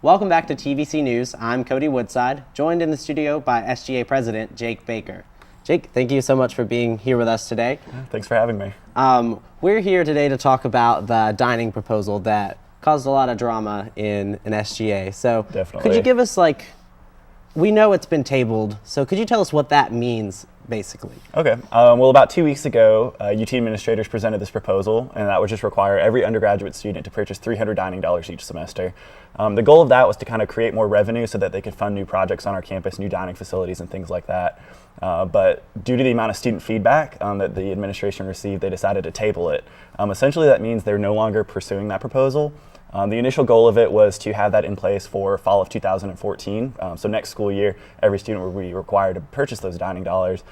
Welcome back to TVC News. I'm Cody Woodside, joined in the studio by SGA President Jake Baker. Jake, thank you so much for being here with us today. Thanks for having me. We're here today to talk about the dining proposal that caused a lot of drama in SGA. So Definitely. Could you give us, we know it's been tabled, so could you tell us what that means, basically? Okay. Well, about 2 weeks ago, UT administrators presented this proposal, and that would just require every undergraduate student to purchase $300 dining dollars each semester. The goal of that was to kind of create more revenue so that they could fund new projects on our campus, new dining facilities, and things like that. But due to the amount of student feedback that the administration received, they decided to table it. Essentially, that means they're no longer pursuing that proposal. The initial goal of it was to have that in place for fall of 2014. So next school year, every student will be required to purchase those dining dollars.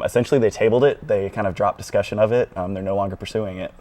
Essentially, they tabled it. They kind of dropped discussion of it. They're no longer pursuing it.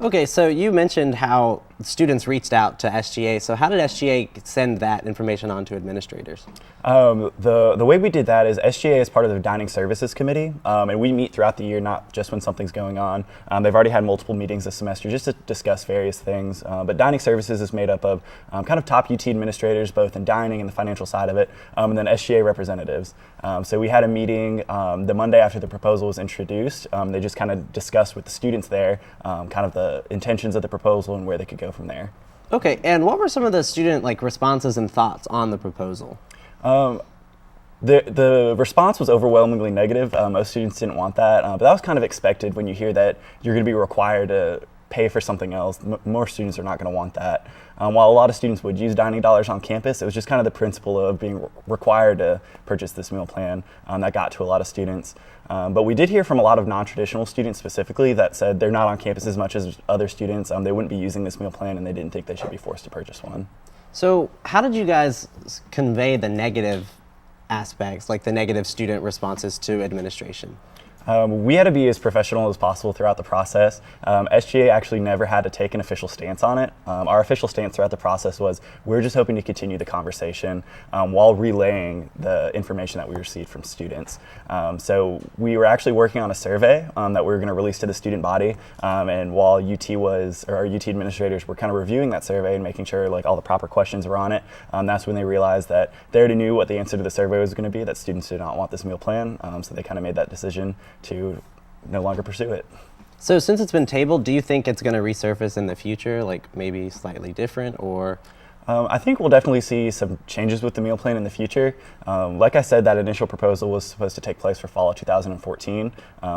Okay, so you mentioned how students reached out to SGA. So how did SGA send that information on to administrators? The way we did that is SGA is part of the Dining Services Committee, and we meet throughout the year, not just when something's going on. They've already had multiple meetings this semester just to discuss various things. But Dining Services is made up of kind of top UT administrators, both in dining and the financial side of it, and then SGA representatives. So we had a meeting the Monday after the proposal was introduced. They just kind of discussed with the students there kind of the intentions of the proposal and where they could go from there. Okay, and what were some of the student responses and thoughts on the proposal? The response was overwhelmingly negative. Most students didn't want that, but that was kind of expected when you hear that you're going to be required to pay for something else. More students are not going to want that. While a lot of students would use dining dollars on campus, it was just kind of the principle of being required to purchase this meal plan that got to a lot of students. But we did hear from a lot of non-traditional students specifically that said they're not on campus as much as other students. They wouldn't be using this meal plan and they didn't think they should be forced to purchase one. So how did you guys convey the negative aspects, like the negative student responses to administration? We had to be as professional as possible throughout the process. SGA actually never had to take an official stance on it. Our official stance throughout the process was we're just hoping to continue the conversation while relaying the information that we received from students. So we were actually working on a survey that we were going to release to the student body. And while our UT administrators were kind of reviewing that survey and making sure all the proper questions were on it, that's when they realized that they already knew what the answer to the survey was going to be, that students did not want this meal plan. So they kind of made that decision to no longer pursue it. So since it's been tabled, do you think it's going to resurface in the future, maybe slightly different, or? I think we'll definitely see some changes with the meal plan in the future. Like I said, that initial proposal was supposed to take place for fall of 2014,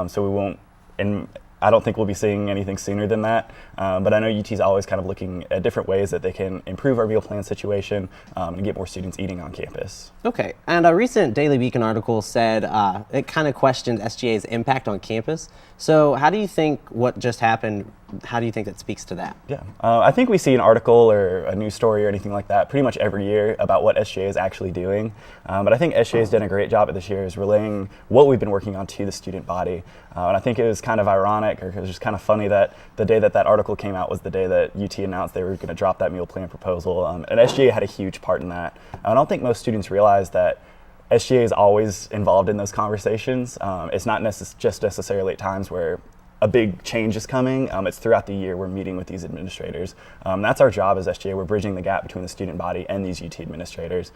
so we won't, and I don't think we'll be seeing anything sooner than that. But I know UT's always kind of looking at different ways that they can improve our meal plan situation and get more students eating on campus. Okay, and a recent Daily Beacon article said it kind of questioned SGA's impact on campus. So how do you think what just happened, how do you think that speaks to that? Yeah, I think we see an article or a news story or anything like that pretty much every year about what SGA is actually doing. But I think SGA has done a great job at this year is relaying what we've been working on to the student body. And I think it was kind of ironic, or it was just kind of funny that the day that article came out was the day that UT announced they were going to drop that meal plan proposal. And SGA had a huge part in that. I don't think most students realize that SGA is always involved in those conversations. It's not just necessarily at times where a big change is coming. It's throughout the year we're meeting with these administrators. That's our job as SGA. We're bridging the gap between the student body and these UT administrators.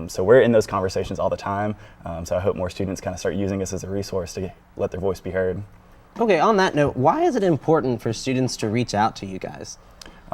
So we're in those conversations all the time. So I hope more students kind of start using us as a resource to let their voice be heard. Okay, on that note, why is it important for students to reach out to you guys?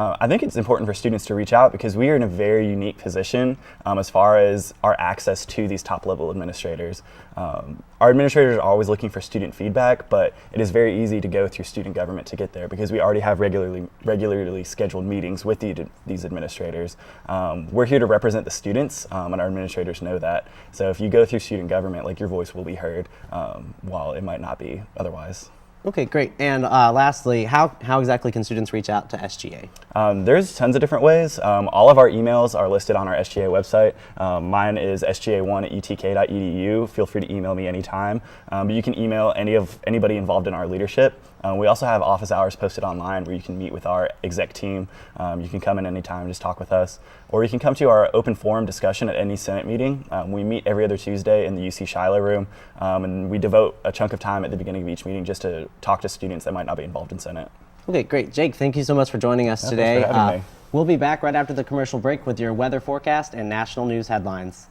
I think it's important for students to reach out because we are in a very unique position as far as our access to these top-level administrators. Our administrators are always looking for student feedback, but it is very easy to go through student government to get there because we already have regularly scheduled meetings with these administrators. We're here to represent the students, and our administrators know that. So if you go through student government, your voice will be heard, while it might not be otherwise. Okay, great. And lastly, how exactly can students reach out to SGA? There's tons of different ways. All of our emails are listed on our SGA website. Mine is sga1@utk.edu. Feel free to email me anytime. But you can email anybody involved in our leadership. We also have office hours posted online where you can meet with our exec team. You can come in anytime and just talk with us. Or you can come to our open forum discussion at any Senate meeting. We meet every other Tuesday in the UC Shiloh room, and we devote a chunk of time at the beginning of each meeting just to talk to students that might not be involved in Senate. Okay, great. Jake, thank you so much for joining us today. Thanks for having me. We'll be back right after the commercial break with your weather forecast and national news headlines.